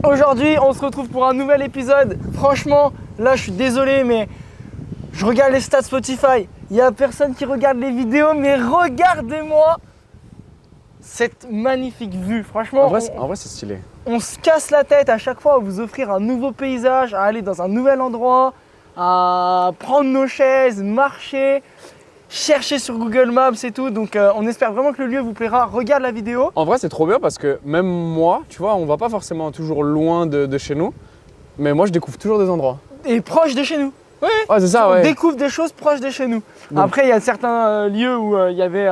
Aujourd'hui, on se retrouve pour un nouvel épisode. Franchement, là, je suis désolé, mais je regarde les stats Spotify. Il n'y a personne qui regarde les vidéos, mais regardez-moi cette magnifique vue. Franchement, en vrai, c'est stylé. On se casse la tête à chaque fois à vous offrir un nouveau paysage, à aller dans un nouvel endroit, à prendre nos chaises, marcher, chercher sur Google Maps et tout. Donc, on espère vraiment que le lieu vous plaira. Regarde la vidéo. En vrai, c'est trop bien parce que même moi, tu vois, on va pas forcément toujours loin de chez nous, mais moi, je découvre toujours des endroits. Et proche de chez nous. Ouais, c'est ça, on ouais. découvre des choses proches de chez nous. Donc. Après, il y a certains lieux où il y avait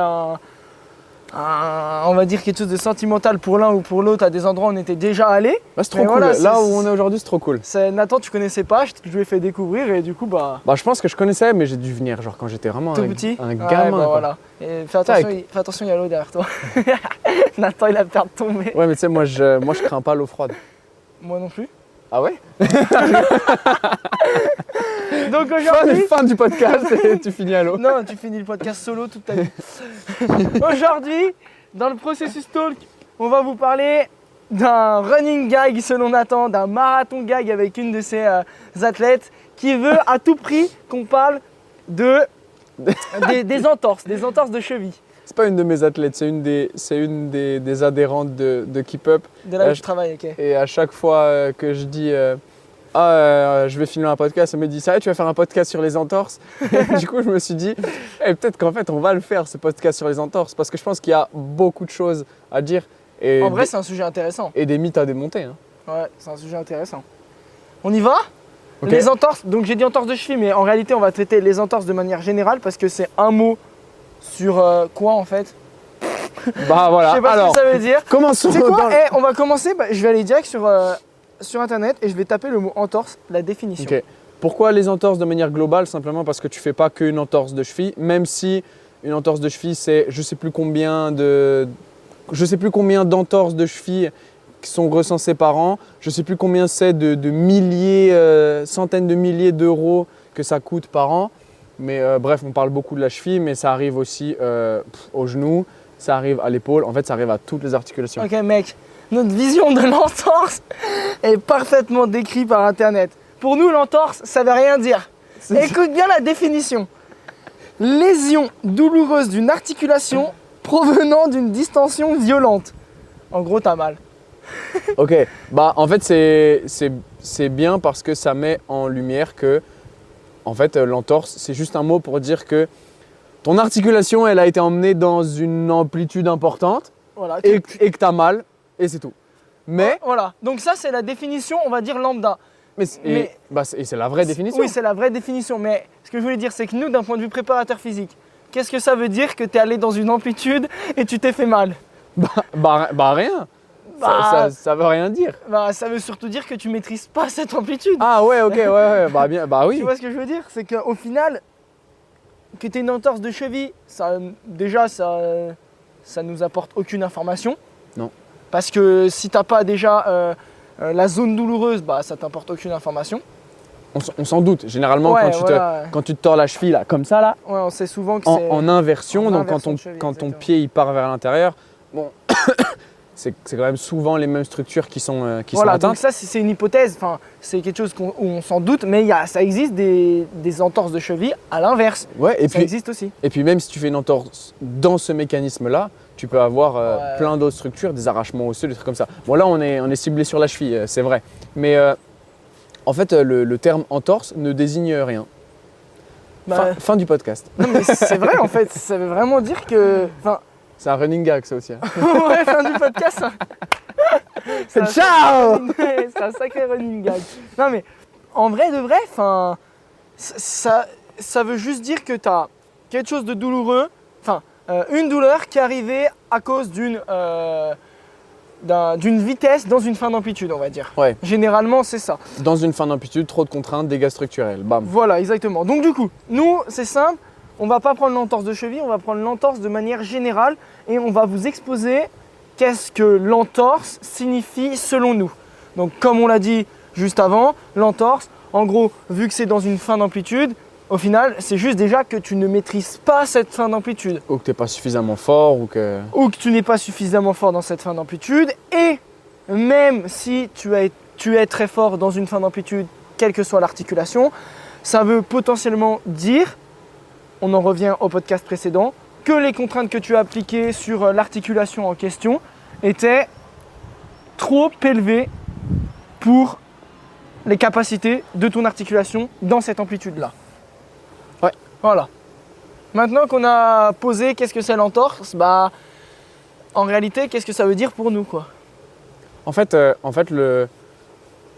on va dire quelque chose de sentimental pour l'un ou pour l'autre. À des endroits où on était déjà allés. Bah, c'est trop cool. Voilà, là où on est aujourd'hui, c'est trop cool. Nathan, tu connaissais pas, je lui ai fait découvrir et du coup, Bah, je pense que je connaissais, mais j'ai dû venir genre quand j'étais vraiment tout petit. un gamin. Bah, voilà. Et fais attention, il y a l'eau derrière toi. Nathan, il a peur de tomber. Ouais, mais tu sais, moi, je crains pas l'eau froide. Moi non plus. Ah ouais? Donc aujourd'hui. Fin du podcast et tu finis à l'eau. Non, tu finis le podcast solo toute ta vie. Aujourd'hui, dans le processus talk, on va vous parler d'un running gag selon Nathan, d'un marathon gag avec une de ses athlètes qui veut à tout prix qu'on parle des entorses de cheville. C'est pas une de mes athlètes, c'est une des adhérentes de Keep Up. De là où je travaille, ok. Et à chaque fois que je dis je vais filmer un podcast, elle me dit ça, tu vas faire un podcast sur les entorses. Du coup, je me suis dit peut-être qu'en fait, on va le faire ce podcast sur les entorses parce que je pense qu'il y a beaucoup de choses à dire. Et en vrai, c'est un sujet intéressant. Et des mythes à démonter. Hein. Ouais, c'est un sujet intéressant. On y va? Okay. Les entorses, donc j'ai dit entorse de cheville, mais en réalité, on va traiter les entorses de manière générale parce que c'est un mot sur quoi en fait? Bah voilà. Je sais pas ce que ça veut dire. Commençons. C'est quoi? On va commencer, je vais aller direct sur internet et je vais taper le mot entorse, la définition. Ok. Pourquoi les entorses de manière globale? Simplement parce que tu fais pas qu'une entorse de cheville, même si une entorse de cheville c'est je sais plus combien d'entorses de cheville qui sont recensées par an, je sais plus combien c'est de milliers, centaines de milliers d'euros que ça coûte par an. Mais bref, on parle beaucoup de la cheville, mais ça arrive aussi au genou, ça arrive à l'épaule, en fait ça arrive à toutes les articulations. Ok mec, notre vision de l'entorse est parfaitement décrite par internet. Pour nous, l'entorse, ça veut rien dire. Écoute bien la définition. Lésion douloureuse d'une articulation provenant d'une distension violente. En gros, t'as mal. Ok, bah en fait c'est bien parce que ça met en lumière que en fait l'entorse c'est juste un mot pour dire que ton articulation elle a été emmenée dans une amplitude importante voilà, et que t'as mal et c'est tout. Mais voilà, donc ça c'est la définition on va dire lambda. Et c'est la vraie définition. Oui, c'est la vraie définition, mais ce que je voulais dire c'est que nous d'un point de vue préparateur physique, qu'est-ce que ça veut dire que t'es allé dans une amplitude et tu t'es fait mal? Bah rien. Ça veut rien dire. Bah ça veut surtout dire que tu maîtrises pas cette amplitude. Ah ouais, ok, ouais, bah oui. Tu vois ce que je veux dire? C'est qu'au final, que tu aies une entorse de cheville, ça nous apporte aucune information. Non. Parce que si t'as pas déjà la zone douloureuse, bah ça t'apporte aucune information. On s'en doute. Généralement, Ouais, quand tu te tords la cheville là, comme ça là, ouais, on sait souvent que c'est en inversion, donc cheville, quand ton pied il part vers l'intérieur, bon, c'est quand même souvent les mêmes structures qui sont atteintes. Donc ça c'est une hypothèse, c'est quelque chose où on s'en doute, mais ça existe des entorses de cheville à l'inverse. Ouais, ça existe aussi. Et puis même si tu fais une entorse dans ce mécanisme-là, tu peux avoir plein d'autres structures, des arrachements osseux, des trucs comme ça. Bon là on est ciblé sur la cheville, c'est vrai. Mais en fait le terme entorse ne désigne rien. Fin du podcast. Non mais c'est vrai en fait, ça veut vraiment dire que... C'est un running gag ça aussi. Hein. Ouais, fin du podcast. C'est ciao. C'est un sacré running gag. Non mais en vrai de vrai, ça veut juste dire que tu as quelque chose de douloureux, une douleur qui est arrivée à cause d'une vitesse dans une fin d'amplitude, on va dire. Ouais. Généralement, c'est ça. Dans une fin d'amplitude, trop de contraintes, dégâts structurels. Bam. Voilà, exactement. Donc du coup, nous, c'est simple. On ne va pas prendre l'entorse de cheville, on va prendre l'entorse de manière générale et on va vous exposer qu'est-ce que l'entorse signifie selon nous. Donc comme on l'a dit juste avant, l'entorse, en gros, vu que c'est dans une fin d'amplitude, au final, c'est juste déjà que tu ne maîtrises pas cette fin d'amplitude. Ou que tu n'es pas suffisamment fort ou que tu n'es pas suffisamment fort dans cette fin d'amplitude et même si tu es très fort dans une fin d'amplitude, quelle que soit l'articulation, ça veut potentiellement dire, on en revient au podcast précédent, que les contraintes que tu as appliquées sur l'articulation en question étaient trop élevées pour les capacités de ton articulation dans cette amplitude-là. Ouais. Voilà. Maintenant qu'on a posé qu'est-ce que c'est l'entorse, bah, en réalité, qu'est-ce que ça veut dire pour nous, quoi. En fait,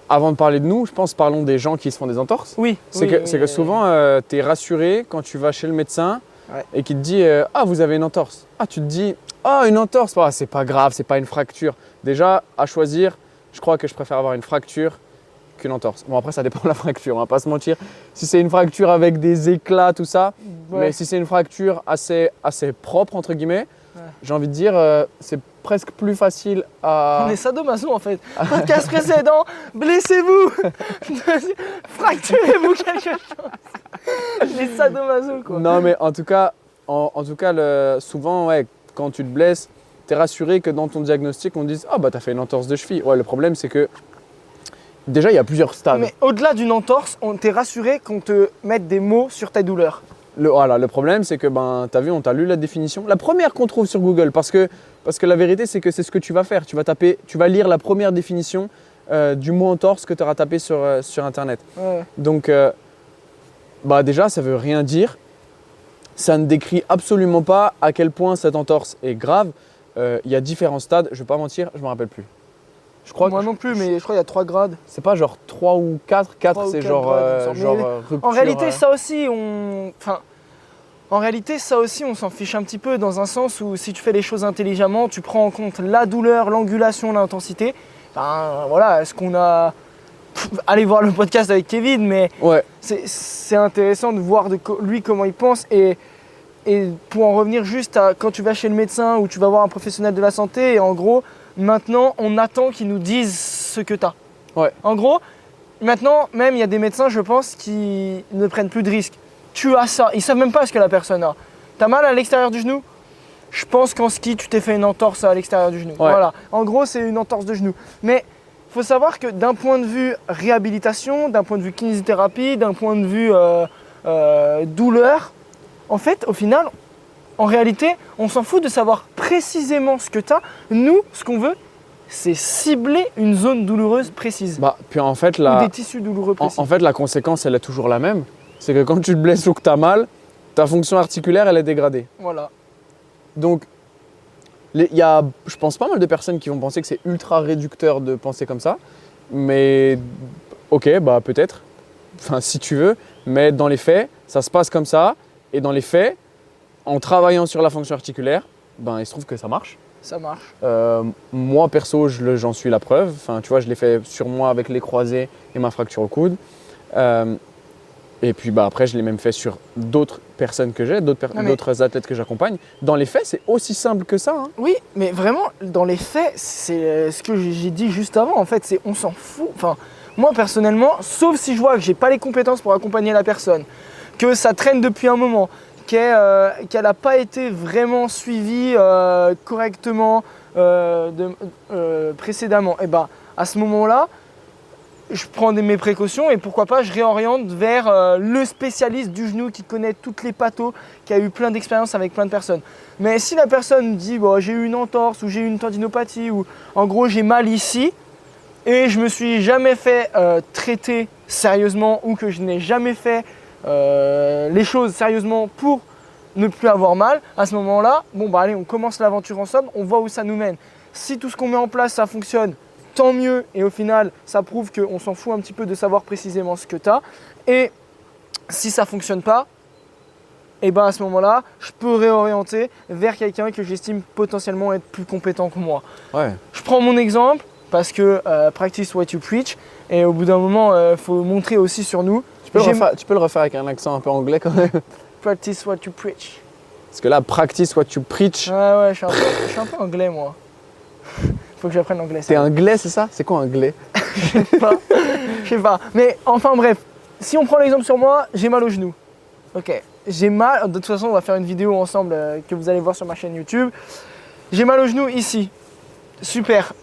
avant de parler de nous, je pense parlons des gens qui se font des entorses. Oui. C'est que souvent, tu es rassuré quand tu vas chez le médecin et qu'il te dit ah, vous avez une entorse. Ah, tu te dis ah, une entorse, c'est pas grave, c'est pas une fracture. Déjà, à choisir, je crois que je préfère avoir une fracture qu'une entorse. Bon, après, ça dépend de la fracture, on va pas se mentir. Si c'est une fracture avec des éclats, tout ça, mais si c'est une fracture assez propre, entre guillemets, j'ai envie de dire, c'est presque plus facile à… On est sadomaso en fait. Podcast précédent, blessez-vous, fracturez-vous quelque chose. Les sadomaso quoi. Non mais en tout cas, souvent, ouais, quand tu te blesses, tu es rassuré que dans ton diagnostic, on te dise « Ah bah t'as fait une entorse de cheville ». Ouais, le problème c'est que déjà il y a plusieurs stades. Mais au-delà d'une entorse, on t'est rassuré qu'on te mette des mots sur ta douleur. Le problème, c'est que, t'as vu, on t'a lu la définition. La première qu'on trouve sur Google, parce que la vérité, c'est que c'est ce que tu vas faire. Tu vas lire la première définition du mot entorse que tu auras tapé sur Internet. Ouais. Donc, déjà, ça ne veut rien dire. Ça ne décrit absolument pas à quel point cette entorse est grave. Il y a différents stades. Je ne vais pas mentir, je ne me rappelle plus. Moi non plus, mais je crois qu'il y a 3 grades. C'est pas genre 3 ou 4. 4, c'est genre rupture. En réalité, ça aussi, on s'en fiche un petit peu dans un sens où si tu fais les choses intelligemment, tu prends en compte la douleur, l'angulation, l'intensité. Voilà, est-ce qu'on a… Allez voir le podcast avec Kevin, mais ouais. C'est intéressant de voir lui comment il pense et pour en revenir juste à quand tu vas chez le médecin ou tu vas voir un professionnel de la santé et en gros… Maintenant, on attend qu'ils nous disent ce que tu as. Ouais. En gros, maintenant, même il y a des médecins, je pense, qui ne prennent plus de risques. Tu as ça, ils ne savent même pas ce que la personne a. Tu as mal à l'extérieur du genou ? Je pense qu'en ski, tu t'es fait une entorse à l'extérieur du genou. Ouais. Voilà. En gros, c'est une entorse de genou. Mais il faut savoir que d'un point de vue réhabilitation, d'un point de vue kinésithérapie, d'un point de vue douleur, en fait, au final, en réalité, on s'en fout de savoir précisément ce que tu as. Nous, ce qu'on veut, c'est cibler une zone douloureuse précise. Puis en fait, ou des tissus douloureux précis. En fait, la conséquence, elle est toujours la même. C'est que quand tu te blesses ou que tu as mal, ta fonction articulaire, elle est dégradée. Voilà. Donc, il y a, je pense, pas mal de personnes qui vont penser que c'est ultra réducteur de penser comme ça. Mais, ok, peut-être. Enfin, si tu veux. Mais dans les faits, ça se passe comme ça. Et dans les faits, en travaillant sur la fonction articulaire, il se trouve que ça marche. Ça marche. Moi, perso, j'en suis la preuve. Enfin, tu vois, je l'ai fait sur moi avec les croisés et ma fracture au coude. Et puis après, je l'ai même fait sur d'autres personnes que j'ai, d'autres athlètes que j'accompagne. Dans les faits, c'est aussi simple que ça. Hein. Oui, mais vraiment, dans les faits, c'est ce que j'ai dit juste avant. En fait, on s'en fout. Enfin, moi, personnellement, sauf si je vois que j'ai pas les compétences pour accompagner la personne, que ça traîne depuis un moment, qu'elle n'a pas été vraiment suivie correctement précédemment, et à ce moment-là, je prends mes précautions et pourquoi pas je réoriente vers le spécialiste du genou qui connaît toutes les pathos, qui a eu plein d'expériences avec plein de personnes. Mais si la personne dit j'ai eu une entorse ou j'ai eu une tendinopathie ou en gros j'ai mal ici et je me suis jamais fait traiter sérieusement ou que je n'ai jamais fait les choses sérieusement pour ne plus avoir mal, à ce moment-là, allez, on commence l'aventure ensemble, on voit où ça nous mène. Si tout ce qu'on met en place, ça fonctionne, tant mieux, et au final, ça prouve qu'on s'en fout un petit peu de savoir précisément ce que tu as. Et si ça ne fonctionne pas, à ce moment-là, je peux réorienter vers quelqu'un que j'estime potentiellement être plus compétent que moi. Ouais. Je prends mon exemple, parce que practice what you preach, et au bout d'un moment, il faut montrer aussi sur nous. Tu peux le refaire avec un accent un peu anglais quand même. Practice what you preach. Parce que là, practice what you preach. Ouais, je suis un peu anglais, moi. Faut que j'apprenne l'anglais. T'es anglais, c'est ça? C'est quoi anglais? Je sais pas. Mais enfin bref, si on prend l'exemple sur moi, j'ai mal au genou. Ok, j'ai mal. De toute façon, on va faire une vidéo ensemble que vous allez voir sur ma chaîne YouTube. J'ai mal au genou ici. Super.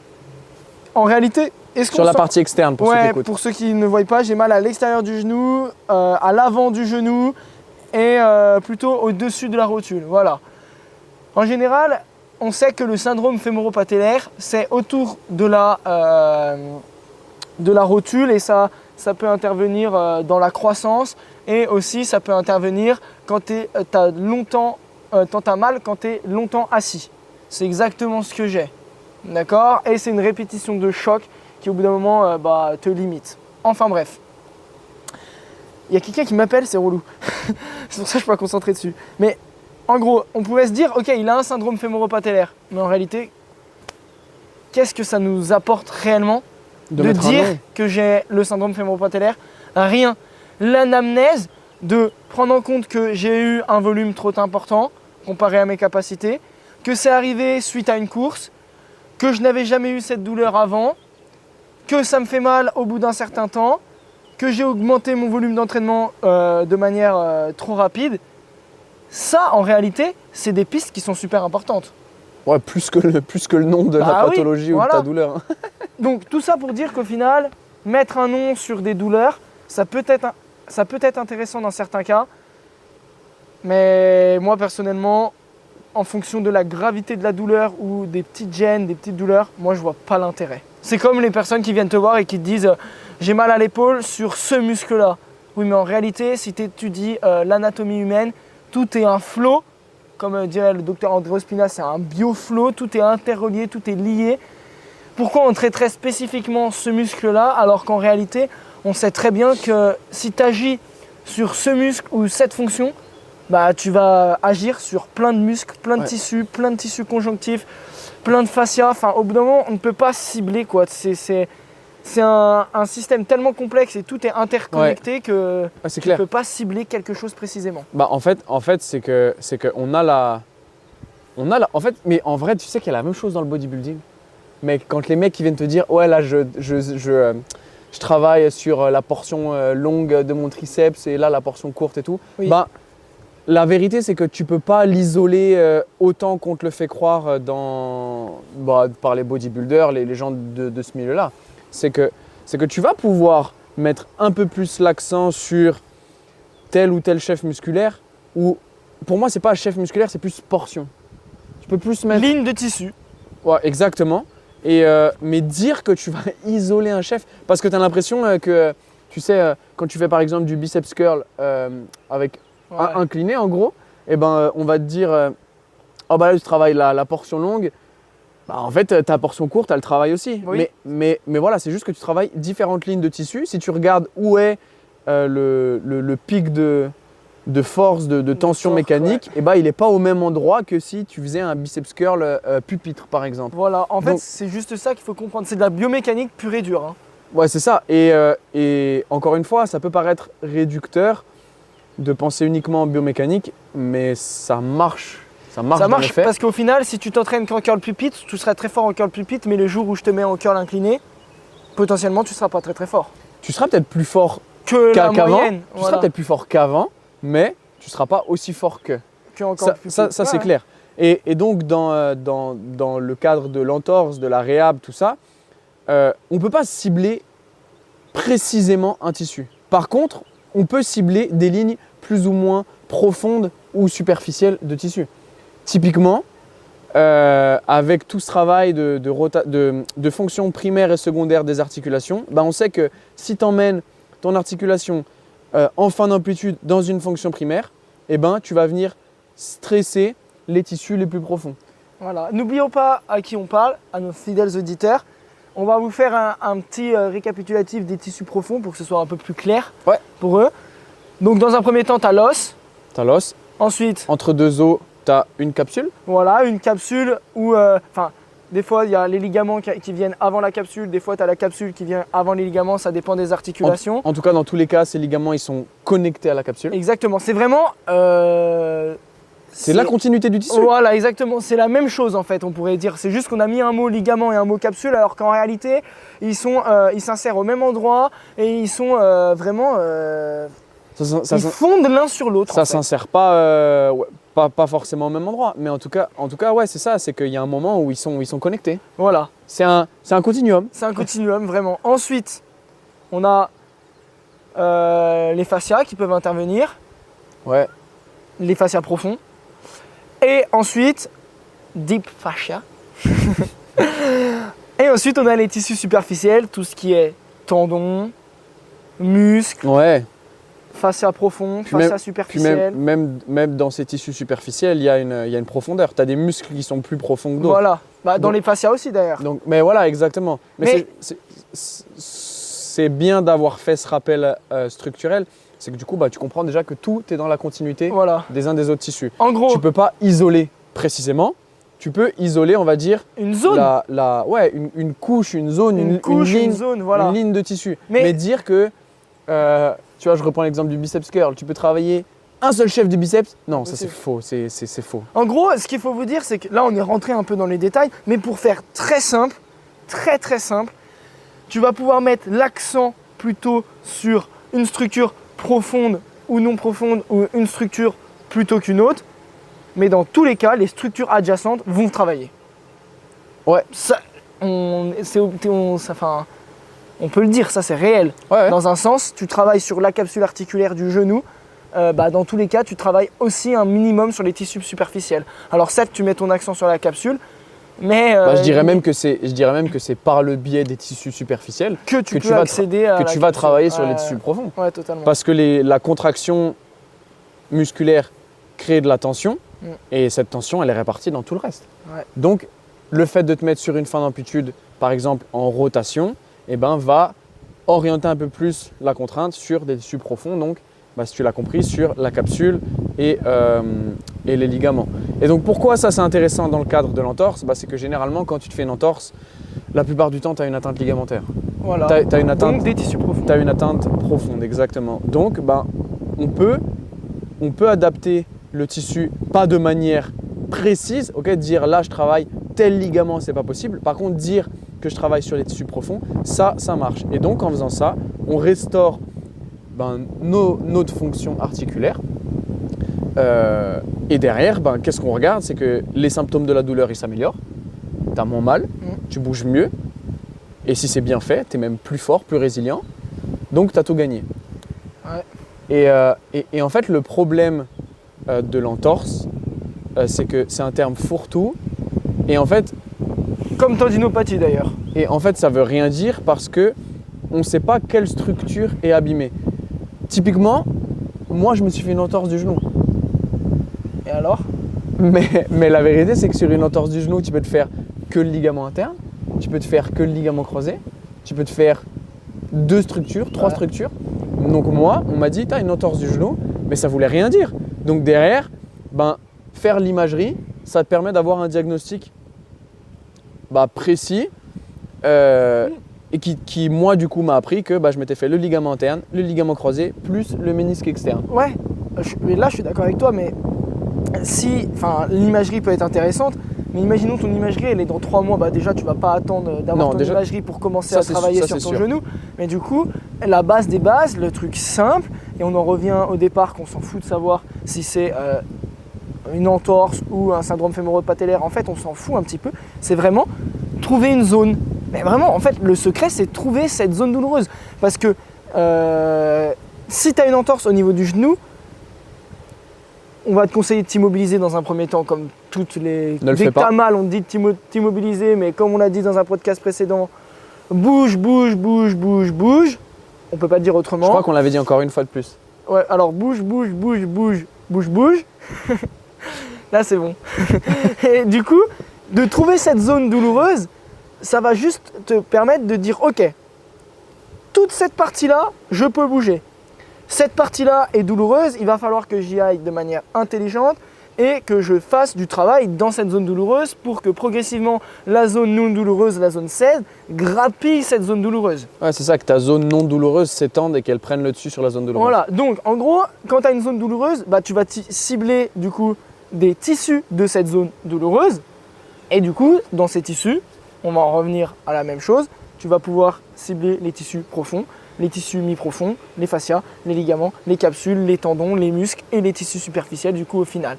en réalité, est-ce qu'on Sur la sent- partie externe, pour ceux qui Ouais, écoutent. pour ceux qui ne voient pas, j'ai mal à l'extérieur du genou, à l'avant du genou et plutôt au-dessus de la rotule. Voilà. En général, on sait que le syndrome fémoro-patellaire, c'est autour de la rotule et ça peut intervenir dans la croissance et aussi ça peut intervenir quand tu as mal quand tu es longtemps assis. C'est exactement ce que j'ai. D'accord? Et c'est une répétition de choc qui au bout d'un moment te limite. Enfin bref. Il y a quelqu'un qui m'appelle, c'est relou. C'est pour ça que je peux pas concentrer dessus. Mais en gros, on pourrait se dire, ok, il a un syndrome fémoro-patellaire. Mais en réalité, qu'est-ce que ça nous apporte réellement de mettre un dire nom. que j'ai le syndrome fémoro-patellaire? Rien. L'anamnèse de prendre en compte que j'ai eu un volume trop important comparé à mes capacités, que c'est arrivé suite à une course, que je n'avais jamais eu cette douleur avant, que ça me fait mal au bout d'un certain temps, que j'ai augmenté mon volume d'entraînement de manière trop rapide. Ça, en réalité, c'est des pistes qui sont super importantes. Ouais, plus que le nom de la Bah oui, pathologie ou voilà. de ta douleur. Hein. Donc tout ça pour dire qu'au final, mettre un nom sur des douleurs, ça peut être intéressant dans certains cas. Mais moi personnellement, en fonction de la gravité de la douleur ou des petites gênes, des petites douleurs, moi je vois pas l'intérêt. C'est comme les personnes qui viennent te voir et qui te disent j'ai mal à l'épaule sur ce muscle-là. Oui, mais en réalité, si tu étudies l'anatomie humaine, tout est un flow. Comme dirait le docteur André Spina, c'est un bioflow, tout est interrelié, tout est lié. Pourquoi on traiterait spécifiquement ce muscle-là alors qu'en réalité, on sait très bien que si tu agis sur ce muscle ou cette fonction, bah, tu vas agir sur plein de muscles, plein de tissus, plein de tissus conjonctifs, plein de fascia. Enfin, au bout d'un moment, on ne peut pas cibler, quoi. C'est un système tellement complexe et tout est interconnecté que c'est tu clair. ne peux pas cibler quelque chose précisément. Bah en fait c'est que on a la en fait, mais en vrai tu sais qu'il y a la même chose dans le bodybuilding. Mais quand les mecs qui viennent te dire ouais là je travaille sur la portion longue de mon triceps et là la portion courte et tout, Oui. bah la vérité c'est que tu peux pas l'isoler autant qu'on te le fait croire par les bodybuilders, les gens de ce milieu-là. C'est que tu vas pouvoir mettre un peu plus l'accent sur tel ou tel chef musculaire, ou pour moi c'est pas chef musculaire, c'est plus portion. Tu peux plus mettre… Ligne de tissu. Ouais, exactement. Mais dire que tu vas isoler un chef, parce que tu as l'impression que, tu sais, quand tu fais par exemple du biceps curl avec incliné en gros, et ben on va te dire, oh bah là tu travailles la portion longue. Bah, en fait, ta portion courte, elle travaille aussi. Oui. Mais voilà, c'est juste que tu travailles différentes lignes de tissu. Si tu regardes où est le pic de force, de tension force, mécanique, et bah, il n'est pas au même endroit que si tu faisais un biceps curl pupitre, par exemple. Voilà, en fait, Donc- c'est juste ça qu'il faut comprendre. C'est de la biomécanique pure et dure. Hein. Ouais, c'est ça. Et encore une fois, ça peut paraître réducteur de penser uniquement en biomécanique, mais ça marche. Ça marche, Ça dans marche les faits. parce qu'au final, si tu t'entraînes qu'en curl pupitre, tu seras très fort en curl pupitre, mais le jour où je te mets en curl incliné, potentiellement, tu ne seras pas très très fort. Tu seras peut-être plus fort Que la qu'avant. moyenne. Tu seras peut-être plus fort qu'avant, mais tu ne seras pas aussi fort que. en Ça, curl ça, pupitre. ça, c'est Ouais. clair. Et donc, dans le cadre de l'entorse, de la réhab, tout ça, on ne peut pas cibler précisément un tissu. Par contre, on peut cibler des lignes plus ou moins profondes ou superficielles de tissu. Typiquement, avec tout ce travail de fonction primaire et secondaire des articulations, bah on sait que si tu emmènes ton articulation en fin d'amplitude dans une fonction primaire, eh ben, tu vas venir stresser les tissus les plus profonds. Voilà. N'oublions pas à qui on parle, à nos fidèles auditeurs. On va vous faire un petit récapitulatif des tissus profonds pour que ce soit un peu plus clair pour eux. Donc, dans un premier temps, tu as l'os. Tu as l'os, Ensuite, entre deux os, tu as une capsule. voilà, une capsule où, des fois, il y a les ligaments qui viennent avant la capsule. Des fois, tu as la capsule qui vient avant les ligaments. Ça dépend des articulations. En tout cas, dans tous les cas, ces ligaments ils sont connectés à la capsule. Exactement. C'est vraiment… C'est la continuité du tissu. Voilà, exactement. C'est la même chose en fait, on pourrait dire. C'est juste qu'on a mis un mot ligament et un mot capsule, alors qu'en réalité, ils s'insèrent au même endroit et ils sont vraiment… Ils fondent l'un sur l'autre. Ça s'insère pas, pas forcément au même endroit, mais en tout cas ouais, c'est ça, c'est qu'il y a un moment où ils sont connectés. Voilà. C'est un continuum. C'est un continuum, vraiment. Ensuite, on a les fascias qui peuvent intervenir, Ouais. les fascias profonds. Et ensuite, deep fascia. Et ensuite, on a les tissus superficiels, tout ce qui est tendons, muscles, Ouais. fascia profond, Puis fascia Puis superficielle. même dans ces tissus superficiels, il y a une profondeur. Tu as des muscles qui sont plus profonds que d'autres. Voilà. Dans Donc- les fascias aussi d'ailleurs. Donc, mais voilà, exactement. Mais- C'est bien d'avoir fait ce rappel structurel. C'est que du coup, tu comprends déjà que tout est dans la continuité Voilà. des uns des autres tissus. En gros, Tu ne peux pas isoler précisément. Tu peux isoler, on va dire, une zone. une couche, une zone, Une couche, ligne, une zone, voilà. une ligne de tissu. Mais- Mais dire que, tu vois, je reprends l'exemple du biceps curl. Tu peux travailler un seul chef du biceps. Non, ça c'est Impossible. faux. C'est faux. En gros, ce qu'il faut vous dire, c'est que là, on est rentré un peu dans les détails, mais pour faire très simple, très très simple, tu vas pouvoir mettre l'accent plutôt sur une structure profonde ou non profonde ou une structure plutôt qu'une autre. Mais dans tous les cas, les structures adjacentes vont travailler. Ouais. Ça, on peut le dire, ça c'est réel. Ouais. Dans un sens, tu travailles sur la capsule articulaire du genou. Dans tous les cas, tu travailles aussi un minimum sur les tissus superficiels. Alors certes, tu mets ton accent sur la capsule, mais je dirais même que c'est par le biais des tissus superficiels que tu que peux tu vas accéder à que la tu vas capsule. travailler sur les Ouais, tissus profonds. Ouais, totalement. Parce que la contraction musculaire crée de la tension et cette tension, elle est répartie dans tout le reste. Ouais. Donc, le fait de te mettre sur une fin d'amplitude, par exemple en rotation, va orienter un peu plus la contrainte sur des tissus profonds. Donc, si tu l'as compris, sur la capsule et les ligaments. Et donc, pourquoi ça c'est intéressant dans le cadre de l'entorse? C'est que généralement, quand tu te fais une entorse, la plupart du temps, tu as une atteinte ligamentaire. Voilà. T'as une atteinte, Donc des tissus profonds. tu as une atteinte profonde, exactement. Donc, on peut adapter le tissu, pas de manière précise, dire là je travaille tel ligament, c'est pas possible. Par contre, dire que je travaille sur les tissus profonds, ça marche. Et donc, en faisant ça, on restaure notre fonction articulaire. Et derrière, qu'est-ce qu'on regarde? C'est que les symptômes de la douleur, ils s'améliorent. Tu as moins mal, tu bouges mieux. Et si c'est bien fait, tu es même plus fort, plus résilient. Donc, tu as tout gagné. Ouais. Et en fait, le problème de l'entorse, c'est que c'est un terme fourre-tout. Et en fait, Comme tendinopathie d'ailleurs. ça veut rien dire parce que on ne sait pas quelle structure est abîmée. Typiquement, moi, je me suis fait une entorse du genou. Et alors? Mais la vérité, c'est que sur une entorse du genou, tu peux te faire que le ligament interne, tu peux te faire que le ligament croisé, tu peux te faire 2 structures, 3 structures. Donc moi, on m'a dit, tu as une entorse du genou, mais ça voulait rien dire. Donc derrière, faire l'imagerie, ça te permet d'avoir un diagnostic précis et qui, moi, du coup, m'a appris que je m'étais fait le ligament interne, le ligament croisé, plus le ménisque externe. Ouais. Là, je suis d'accord avec toi, mais l'imagerie peut être intéressante. Mais imaginons ton imagerie, elle est dans 3 mois. Déjà, tu vas pas attendre d'avoir ton imagerie pour commencer à travailler sur ton genou. Mais du coup, la base des bases, le truc simple, et on en revient au départ qu'on s'en fout de savoir si c'est une entorse ou un syndrome fémoro-patellaire. En fait, on s'en fout un petit peu. C'est vraiment trouver une zone. Mais vraiment, en fait, le secret, c'est de trouver cette zone douloureuse. Parce que si tu as une entorse au niveau du genou, on va te conseiller de t'immobiliser dans un premier temps, comme toutes les. Ne le Dès fais que tu as pas. mal, on te dit de t'immobiliser, mais comme on l'a dit dans un podcast précédent, bouge, bouge, bouge, bouge, bouge. On peut pas dire autrement. Je crois qu'on l'avait dit encore une fois de plus. Ouais, alors bouge, bouge, bouge, bouge, bouge, bouge. Là, c'est bon. Et du coup, de trouver cette zone douloureuse, ça va juste te permettre de dire, ok, toute cette partie-là, je peux bouger. Cette partie-là est douloureuse, il va falloir que j'y aille de manière intelligente et que je fasse du travail dans cette zone douloureuse pour que progressivement la zone non douloureuse, la zone saine, grappille cette zone douloureuse. Ouais, c'est ça, que ta zone non douloureuse s'étende et qu'elle prenne le dessus sur la zone douloureuse. Voilà, donc en gros, quand tu as une zone douloureuse, tu vas cibler du coup des tissus de cette zone douloureuse. Et du coup, dans ces tissus, on va en revenir à la même chose, tu vas pouvoir cibler les tissus profonds, les tissus mi-profonds, les fascias, les ligaments, les capsules, les tendons, les muscles et les tissus superficiels du coup au final.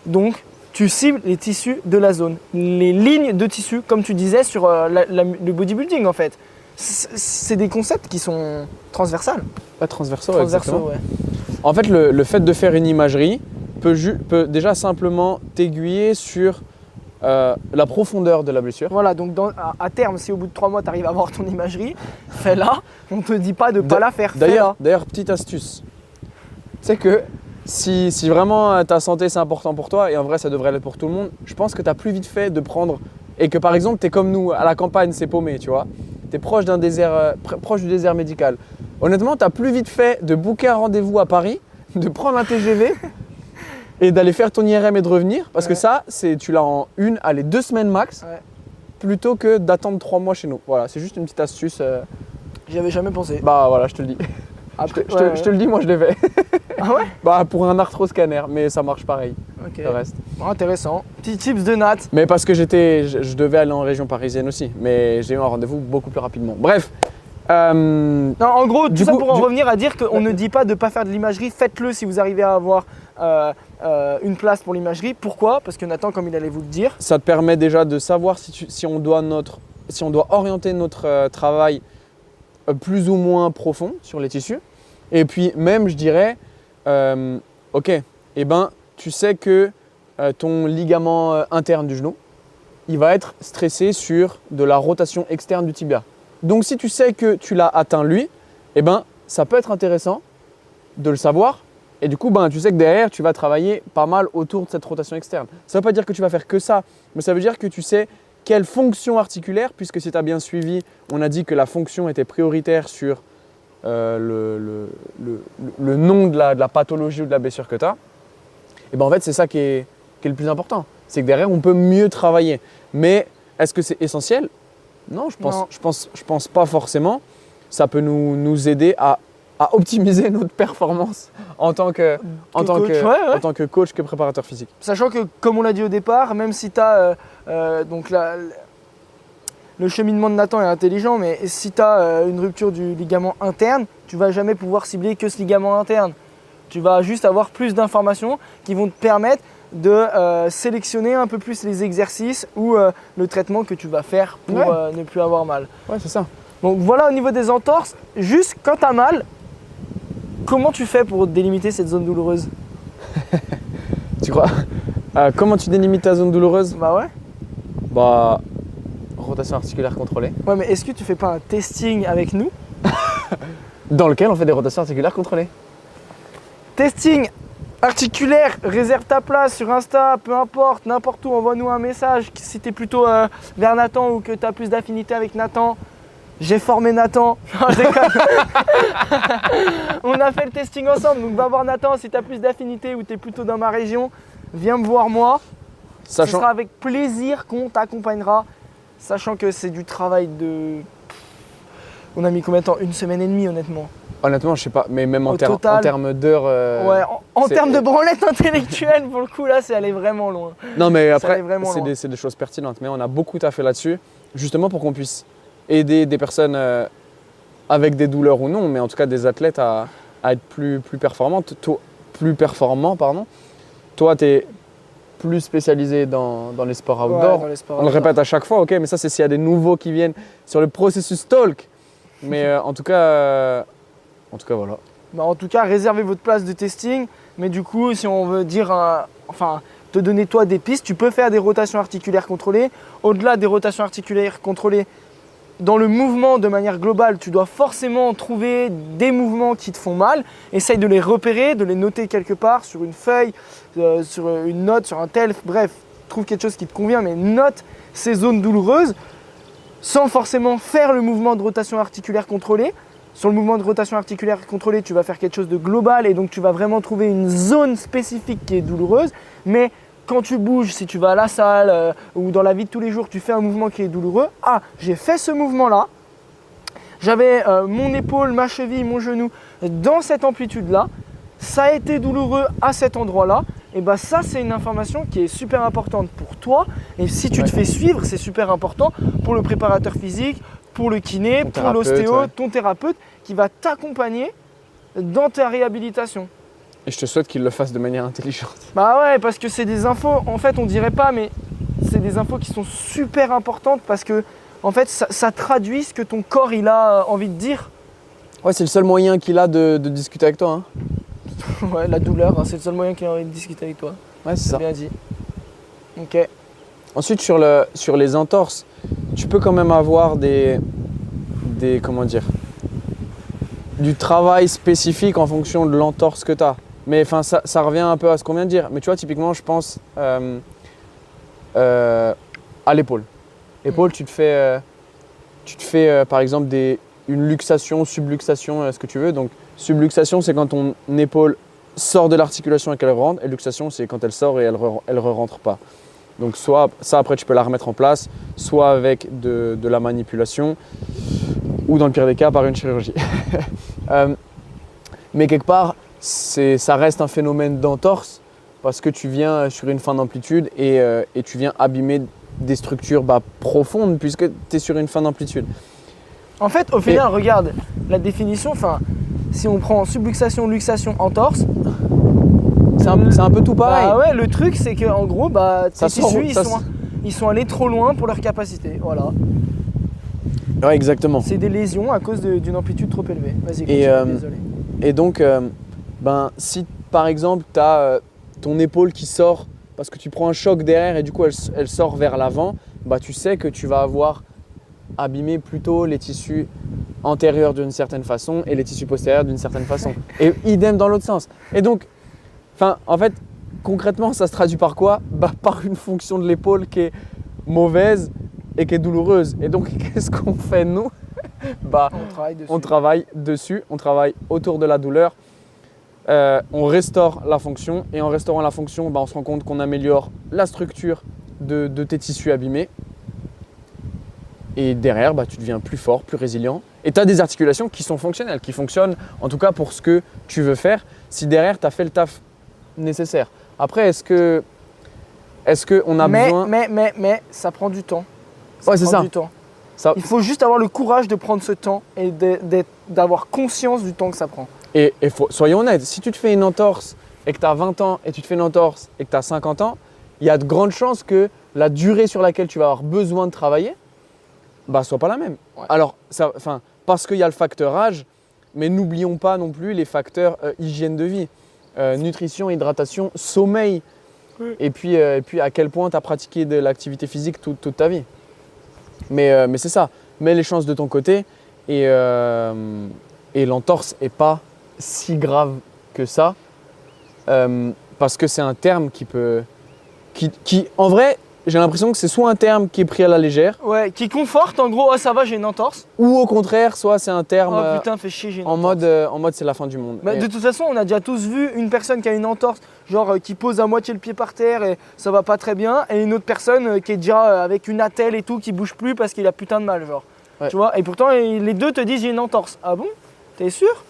Donc tu cibles les tissus de la zone, les lignes de tissus comme tu disais sur le bodybuilding en fait. C'est des concepts qui sont transversales. Pas transversaux, Transversaux, exactement. ouais. En fait, le fait de faire une imagerie peut déjà simplement t'aiguiller sur la profondeur de la blessure. Voilà, donc à terme, si au bout de 3 mois tu arrives à avoir ton imagerie, fais-la. On ne te dit pas de ne pas la faire, fais-la. D'ailleurs, petite astuce. C'est que si vraiment ta santé c'est important pour toi, et en vrai ça devrait l'être pour tout le monde, je pense que tu as plus vite fait de prendre, et que par exemple tu es comme nous, à la campagne c'est paumé, tu vois, tu es proche d'un désert, proche du désert médical. Honnêtement, tu as plus vite fait de booker un rendez-vous à Paris, de prendre un TGV et d'aller faire ton IRM et de revenir, parce que ça, tu l'as en 2 semaines max, plutôt que d'attendre 3 mois chez nous. Voilà, c'est juste une petite astuce. J'y avais jamais pensé. Bah voilà, je te le dis. Après, je te le dis, moi je l'ai fait. Ah ouais? Bah pour un arthroscanner, mais ça marche pareil. Ok. Le reste. Bon, intéressant. Petit tips de Nat. Mais parce que je devais aller en région parisienne aussi, mais j'ai eu un rendez-vous beaucoup plus rapidement. Bref. Non, en gros, tout ça pour en revenir à dire qu'on Ouais. ne dit pas de ne pas faire de l'imagerie. Faites-le si vous arrivez à avoir une place pour l'imagerie. Pourquoi? Parce que Nathan, comme il allait vous le dire, Ça te permet déjà de savoir si on doit orienter notre travail plus ou moins profond sur les tissus. Et puis même, je dirais, ok, eh ben, tu sais que ton ligament interne du genou, il va être stressé sur de la rotation externe du tibia. Donc si tu sais que tu l'as atteint lui, eh ben, ça peut être intéressant de le savoir. Et du coup, ben, tu sais que derrière, tu vas travailler pas mal autour de cette rotation externe. Ça ne veut pas dire que tu vas faire que ça, mais ça veut dire que tu sais quelle fonction articulaire, puisque si tu as bien suivi, on a dit que la fonction était prioritaire sur le nom de la pathologie ou de la blessure que tu as. Et ben en fait, c'est ça qui est le plus important. C'est que derrière, on peut mieux travailler. Mais est-ce que c'est essentiel? Non, je pense pas forcément. Ça peut nous aider à optimiser notre performance en tant que coach, que préparateur physique. sachant que, comme on l'a dit au départ, même si tu as le cheminement de Nathan est intelligent, mais si tu as une rupture du ligament interne, tu vas jamais pouvoir cibler que ce ligament interne. Tu vas juste avoir plus d'informations qui vont te permettre de sélectionner un peu plus les exercices ou le traitement que tu vas faire pour ne plus avoir mal. Ouais, c'est ça. Donc voilà au niveau des entorses, juste quand tu as mal, comment tu fais pour délimiter cette zone douloureuse? Tu crois comment tu délimites ta zone douloureuse? Bah ouais. Bah, rotation articulaire contrôlée. Ouais, mais est-ce que tu fais pas un testing avec nous? Dans lequel on fait des rotations articulaires contrôlées. Testing articulaire, réserve ta place sur Insta, peu importe, n'importe où, envoie-nous un message si tu es plutôt vers Nathan ou que tu as plus d'affinité avec Nathan. J'ai formé Nathan. Non, je déconne. On a fait le testing ensemble, donc va voir Nathan si tu as plus d'affinité ou tu es plutôt dans ma région. Viens me voir moi. Ce sera avec plaisir qu'on t'accompagnera, sachant que c'est du travail de... On a mis combien de temps? 1 semaine et demie honnêtement. Honnêtement, je sais pas, mais même en total, termes d'heures. Ouais, en termes de branlette intellectuelle, pour le coup, là, c'est allé vraiment loin. Non, mais après, loin. c'est des choses pertinentes. Mais on a beaucoup taffé là-dessus, justement pour qu'on puisse aider des personnes avec des douleurs ou non, mais en tout cas des athlètes à être plus performantes. Plus performants, pardon. Toi, tu es plus spécialisé dans les sports outdoor. Ouais, on le répète à chaque fois, ok, mais ça, c'est s'il y a des nouveaux qui viennent sur le processus talk. Mais en tout cas, voilà. Bah, en tout cas, réservez votre place de testing. Mais du coup, si on veut dire, te donner toi des pistes, tu peux faire des rotations articulaires contrôlées. Au-delà des rotations articulaires contrôlées, dans le mouvement de manière globale, tu dois forcément trouver des mouvements qui te font mal. Essaye de les repérer, de les noter quelque part sur une feuille, sur une note, sur un tel. Bref, trouve quelque chose qui te convient, mais note ces zones douloureuses sans forcément faire le mouvement de rotation articulaire contrôlée. Sur le mouvement de rotation articulaire contrôlée, tu vas faire quelque chose de global et donc tu vas vraiment trouver une zone spécifique qui est douloureuse. Mais quand tu bouges, si tu vas à la salle ou dans la vie de tous les jours, tu fais un mouvement qui est douloureux. Ah, j'ai fait ce mouvement-là. J'avais mon épaule, ma cheville, mon genou dans cette amplitude-là. Ça a été douloureux à cet endroit-là. Et bien ça, c'est une information qui est super importante pour toi. Et si tu te fais suivre, c'est super important pour le préparateur physique, pour le kiné, Ton pour thérapeute, l'ostéo, ouais. ton thérapeute qui va t'accompagner dans ta réhabilitation. Et je te souhaite qu'il le fasse de manière intelligente. Bah ouais, parce que c'est des infos, en fait on dirait pas, mais c'est des infos qui sont super importantes parce que en fait ça traduit ce que ton corps il a envie de dire. Ouais, c'est le seul moyen qu'il a de discuter avec toi. Hein. Ouais, la douleur, hein, c'est le seul moyen qu'il a envie de discuter avec toi. Ouais, c'est ça. Bien dit. Ok. Ensuite, sur les entorses, tu peux quand même avoir comment dire, du travail spécifique en fonction de l'entorse que tu as. Mais enfin, ça revient un peu à ce qu'on vient de dire. Mais tu vois, typiquement, je pense à l'épaule. L'épaule, tu te fais par exemple une luxation, subluxation, ce que tu veux. Donc, subluxation, c'est quand ton épaule sort de l'articulation et qu'elle rentre. Et luxation, c'est quand elle sort et elle re-rentre pas. Donc, soit ça, après, tu peux la remettre en place, soit avec de la manipulation, ou dans le pire des cas, par une chirurgie. Mais quelque part, ça reste un phénomène d'entorse parce que tu viens sur une fin d'amplitude et tu viens abîmer des structures profondes puisque tu es sur une fin d'amplitude. En fait, au final, regarde la définition, si on prend subluxation, luxation, entorse, c'est un peu tout pareil. Bah ouais, le truc c'est que en gros, tes tissus ils sont allés trop loin pour leur capacité. Voilà. Ouais, exactement. C'est des lésions à cause d'une amplitude trop élevée. Vas-y, continue, désolé. Et donc, si par exemple tu as ton épaule qui sort parce que tu prends un choc derrière et du coup elle sort vers l'avant, tu sais que tu vas avoir abîmé plutôt les tissus antérieurs d'une certaine façon et les tissus postérieurs d'une certaine façon. Et idem dans l'autre sens. Et donc, en fait, concrètement, ça se traduit par quoi? Par une fonction de l'épaule qui est mauvaise et qui est douloureuse. Et donc, qu'est-ce qu'on fait nous? On travaille dessus, on travaille autour de la douleur, on restaure la fonction et en restaurant la fonction, on se rend compte qu'on améliore la structure de tes tissus abîmés et derrière, tu deviens plus fort, plus résilient et tu as des articulations qui sont fonctionnelles, qui fonctionnent en tout cas pour ce que tu veux faire si derrière tu as fait le taf nécessaire. Après, est-ce qu'on a besoin… Mais ça prend du temps. Ouais, c'est ça. Du temps. Il faut juste avoir le courage de prendre ce temps et d'avoir conscience du temps que ça prend. Et soyons honnêtes, si tu te fais une entorse et que tu as 20 ans et tu te fais une entorse et que tu as 50 ans, il y a de grandes chances que la durée sur laquelle tu vas avoir besoin de travailler soit pas la même. Ouais. Alors, parce qu'il y a le facteur âge, mais n'oublions pas non plus les facteurs hygiène de vie, nutrition, hydratation, sommeil, oui. Et puis à quel point tu as pratiqué de l'activité physique toute ta vie. Mais c'est ça, mets les chances de ton côté et l'entorse n'est pas si grave que ça parce que c'est un terme qui en vrai, j'ai l'impression que c'est soit un terme qui est pris à la légère. Ouais, qui conforte en gros, ça va, j'ai une entorse. Ou au contraire, soit c'est un terme oh putain, fais chier, j'ai une en mode c'est la fin du monde. De toute façon, on a déjà tous vu une personne qui a une entorse, genre qui pose à moitié le pied par terre et ça va pas très bien, et une autre personne qui est déjà avec une attelle et tout, qui bouge plus parce qu'il a putain de mal, genre. Ouais. Tu vois, et pourtant les deux te disent j'ai une entorse. Ah bon? T'es sûr?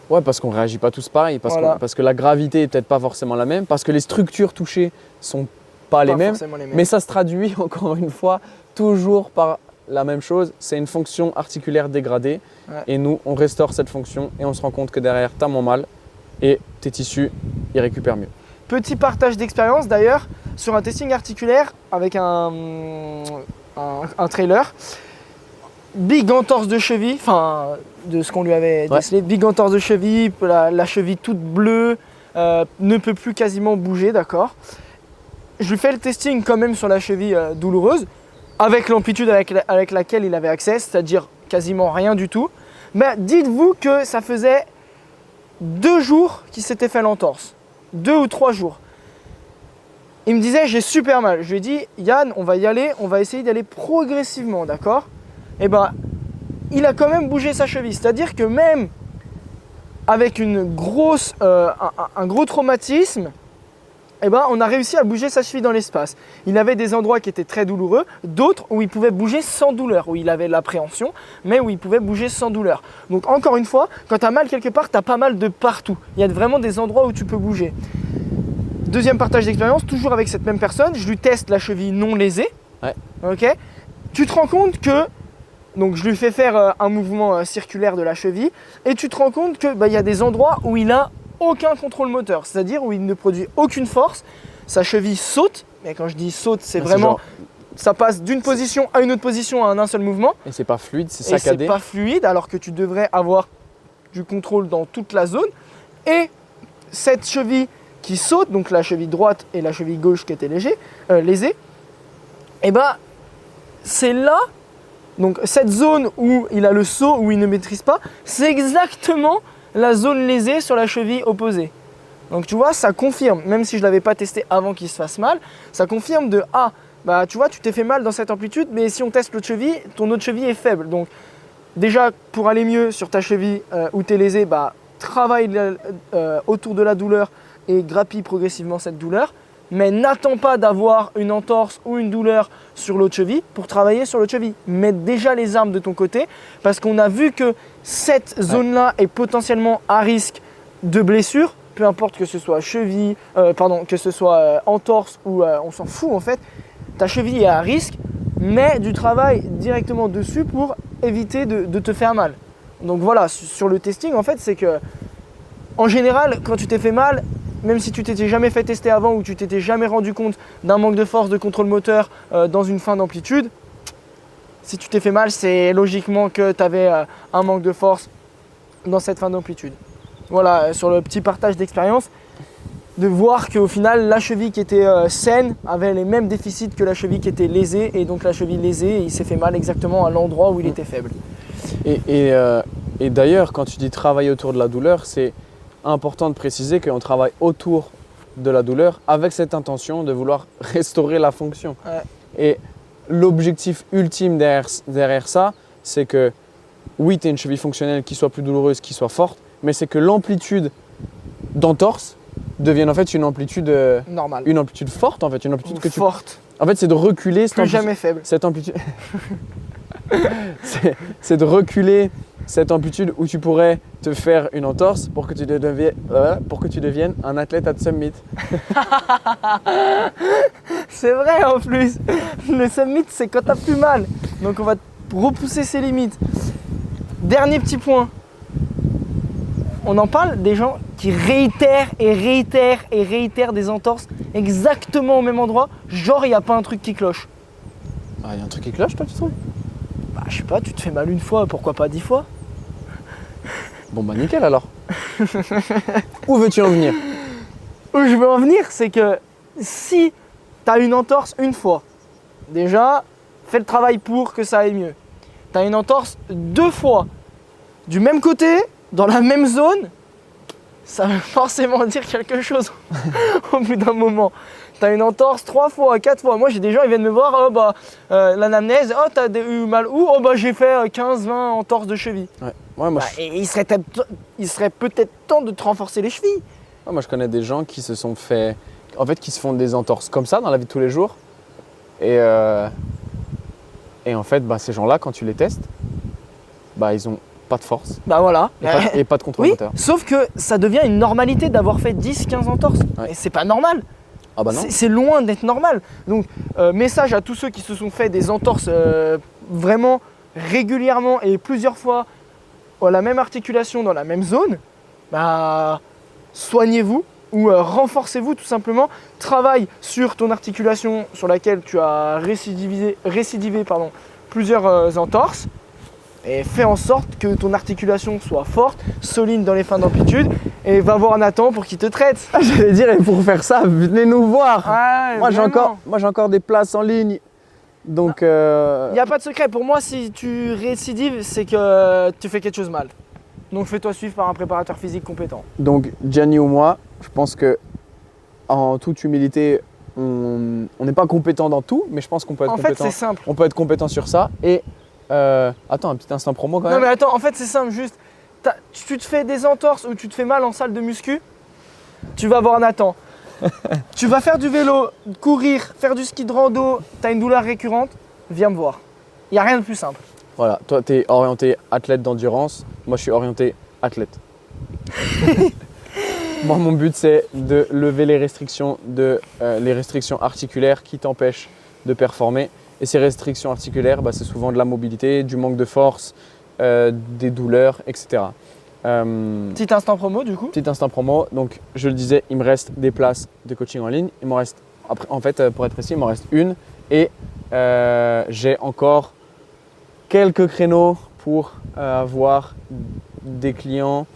Ouais, parce qu'on réagit pas tous pareil, parce que la gravité est peut-être pas forcément la même, parce que les structures touchées sont pas les mêmes, mais ça se traduit encore une fois toujours par la même chose, c'est une fonction articulaire dégradée et nous on restaure cette fonction et on se rend compte que derrière tu as moins mal et tes tissus ils récupèrent mieux. Petit partage d'expérience d'ailleurs sur un testing articulaire avec un trailer, big entorse de cheville, de ce qu'on lui avait décelé, big entorse de cheville, la cheville toute bleue, ne peut plus quasiment bouger, d'accord. Je lui fais le testing quand même sur la cheville douloureuse, avec l'amplitude avec laquelle il avait accès, c'est-à-dire quasiment rien du tout. Mais dites-vous que ça faisait 2 jours qu'il s'était fait l'entorse. 2 ou 3 jours. Il me disait j'ai super mal. Je lui ai dit Yann, on va y aller, on va essayer d'aller progressivement, d'accord? Et il a quand même bougé sa cheville. C'est-à-dire que même avec un gros traumatisme, on a réussi à bouger sa cheville dans l'espace. Il avait des endroits qui étaient très douloureux, d'autres où il pouvait bouger sans douleur, où il avait l'appréhension, mais où il pouvait bouger sans douleur. Donc encore une fois, quand tu as mal quelque part, tu as pas mal de partout. Il y a vraiment des endroits où tu peux bouger. Deuxième partage d'expérience, toujours avec cette même personne, je lui teste la cheville non lésée. Ouais. Okay. Tu te rends compte que Donc je lui fais faire un mouvement circulaire de la cheville et tu te rends compte que y a des endroits où il a aucun contrôle moteur, c'est-à-dire où il ne produit aucune force. Sa cheville saute, mais quand je dis saute, c'est vraiment ça passe d'une position à une autre position en un seul mouvement. Et c'est pas fluide, c'est Et saccadé. c'est pas fluide alors que tu devrais avoir du contrôle dans toute la zone. Et cette cheville qui saute, donc la cheville droite et la cheville gauche qui était lésée, et c'est là, donc cette zone où il a le saut, où il ne maîtrise pas, c'est exactement la zone lésée sur la cheville opposée. Donc tu vois, ça confirme, même si je ne l'avais pas testé avant qu'il se fasse mal, ça confirme tu vois, tu t'es fait mal dans cette amplitude, mais si on teste l'autre cheville, ton autre cheville est faible. Donc déjà, pour aller mieux sur ta cheville où tu es lésé, travaille autour de la douleur et grappille progressivement cette douleur. Mais n'attends pas d'avoir une entorse ou une douleur sur l'autre cheville pour travailler sur l'autre cheville. Mets déjà les armes de ton côté parce qu'on a vu que cette zone-là est potentiellement à risque de blessure, peu importe que ce soit cheville, que ce soit entorse ou on s'en fout en fait. Ta cheville est à risque, mets du travail directement dessus pour éviter de te faire mal. Donc voilà, sur le testing en fait, c'est que en général, quand tu t'es fait mal, même si tu t'étais jamais fait tester avant ou tu t'étais jamais rendu compte d'un manque de force, de contrôle moteur dans une fin d'amplitude, si tu t'es fait mal, c'est logiquement que tu avais un manque de force dans cette fin d'amplitude. Voilà, sur le petit partage d'expérience, de voir qu'au final, la cheville qui était saine avait les mêmes déficits que la cheville qui était lésée, et donc la cheville lésée, il s'est fait mal exactement à l'endroit où il était faible. Et d'ailleurs, quand tu dis travailler autour de la douleur, c'est important de préciser qu'on travaille autour de la douleur avec cette intention de vouloir restaurer la fonction. Ouais. Et l'objectif ultime derrière ça, c'est que oui, tu as une cheville fonctionnelle qui soit plus douloureuse, qui soit forte, mais c'est que l'amplitude d'entorse devienne en fait une amplitude normale. Une amplitude forte en fait, une amplitude que forte. En fait, c'est de reculer Plus jamais faible. cette amplitude. c'est de reculer cette amplitude où tu pourrais te faire une entorse pour que tu deviennes un athlète at summit. C'est vrai en plus. Le summit, c'est quand t'as plus mal. Donc on va repousser ses limites. Dernier petit point. On en parle des gens qui réitèrent des entorses exactement au même endroit. Genre, il n'y a pas un truc qui cloche. Il y a un truc qui cloche, toi, tu trouves? Je sais pas, tu te fais mal une fois, pourquoi pas 10 fois? Bon nickel alors. Où veux-tu en venir? Où je veux en venir, c'est que si tu as une entorse une fois, déjà, fais le travail pour que ça aille mieux. Tu as une entorse 2 fois, du même côté, dans la même zone, ça veut forcément dire quelque chose au bout d'un moment. Tu as une entorse 3 fois, 4 fois. Moi, j'ai des gens, ils viennent me voir, l'anamnèse, t'as eu mal où? J'ai fait 15-20 entorses de cheville. Ouais, moi, et il serait peut-être temps de te renforcer les chevilles. Ouais, moi, je connais des gens qui se font des entorses comme ça dans la vie de tous les jours. Et en fait, ces gens-là, quand tu les testes, ils ont pas de force. Voilà. Et pas de contrôle moteur. Sauf que ça devient une normalité d'avoir fait 10-15 entorses. Ouais. Et c'est pas normal. Ah non. C'est loin d'être normal. Donc, message à tous ceux qui se sont fait des entorses vraiment régulièrement et plusieurs fois à la même articulation dans la même zone, soignez-vous ou renforcez-vous tout simplement. Travaille sur ton articulation sur laquelle tu as récidivé plusieurs entorses. Et fais en sorte que ton articulation soit forte, solide dans les fins d'amplitude, et va voir Nathan pour qu'il te traite. J'allais dire, et pour faire ça, venez nous voir. Ouais, moi, j'ai encore des places en ligne. Donc, il n'y a pas de secret. Pour moi, si tu récidives, c'est que tu fais quelque chose mal. Donc fais-toi suivre par un préparateur physique compétent. Donc, Gianni ou moi, je pense que en toute humilité, on n'est pas compétent dans tout, mais je pense qu'on peut être compétent. En fait, c'est simple. On peut être compétent sur ça. Et attends, un petit instant promo quand même. Non mais attends, en fait c'est simple, juste tu te fais des entorses ou tu te fais mal en salle de muscu, tu vas voir Nathan. Tu vas faire du vélo, courir, faire du ski de rando, tu as une douleur récurrente, viens me voir. Il n'y a rien de plus simple. Voilà, toi tu es orienté athlète d'endurance, moi je suis orienté athlète. Moi mon but c'est de lever les restrictions articulaires qui t'empêchent de performer. Et ces restrictions articulaires, c'est souvent de la mobilité, du manque de force, des douleurs, etc. Petit instant promo du coup. Petit instant promo, donc je le disais, il me reste des places de coaching en ligne. Il m'en reste, en fait, pour être précis, il m'en reste une et j'ai encore quelques créneaux pour avoir des clients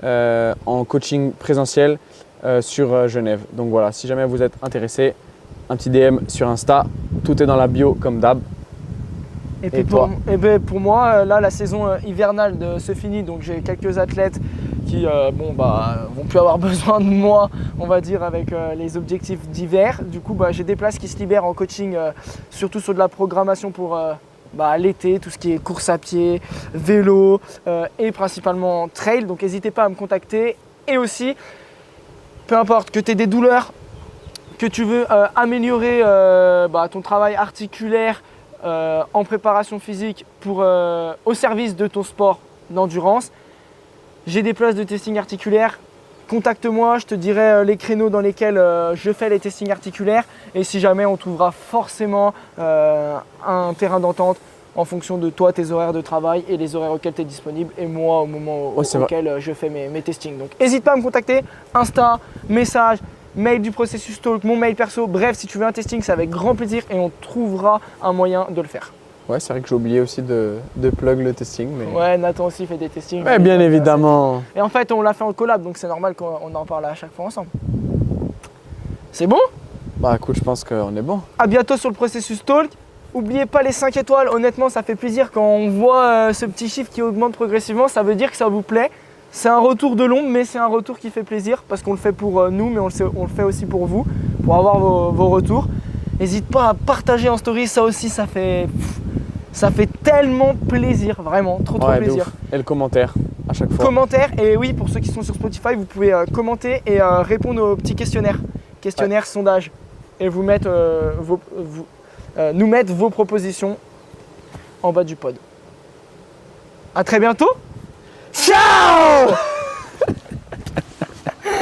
en coaching présentiel sur Genève. Donc voilà, si jamais vous êtes intéressé, un petit DM sur Insta, tout est dans la bio comme d'hab. Et puis pour moi, là, la saison hivernale se finit, donc j'ai quelques athlètes qui vont plus avoir besoin de moi, on va dire, avec les objectifs d'hiver. Du coup, j'ai des places qui se libèrent en coaching, surtout sur de la programmation pour l'été, tout ce qui est course à pied, vélo et principalement trail. Donc n'hésitez pas à me contacter. Et aussi, peu importe que tu aies des douleurs, que tu veux améliorer ton travail articulaire, en préparation physique au service de ton sport d'endurance. J'ai des places de testing articulaire. Contacte-moi, je te dirai les créneaux dans lesquels je fais les testings articulaires. Et si jamais, on trouvera forcément un terrain d'entente en fonction de toi, tes horaires de travail et les horaires auxquels tu es disponible et moi au moment auquel je fais mes testings. Donc n'hésite pas à me contacter, Insta, message, mail du processus talk, mon mail perso. Bref, si tu veux un testing, c'est avec grand plaisir et on trouvera un moyen de le faire. Ouais, c'est vrai que j'ai oublié aussi de plug le testing. Mais... Ouais, Nathan aussi fait des testings. Ouais, bien évidemment. Et en fait, on l'a fait en collab, donc c'est normal qu'on en parle à chaque fois ensemble. C'est bon ? Écoute, je pense qu'on est bon. À bientôt sur le processus talk. N'oubliez pas les 5 étoiles, honnêtement ça fait plaisir quand on voit ce petit chiffre qui augmente progressivement, ça veut dire que ça vous plaît. C'est un retour de l'ombre, mais c'est un retour qui fait plaisir parce qu'on le fait pour nous, mais on le fait aussi pour vous, pour avoir vos retours. N'hésite pas à partager en story, ça aussi ça fait tellement plaisir, vraiment, trop plaisir. Et le commentaire à chaque fois. Commentaire, et oui, pour ceux qui sont sur Spotify, vous pouvez commenter et répondre aux petits questionnaires, sondages, et vous mettre nous mettre vos propositions en bas du pod. À très bientôt.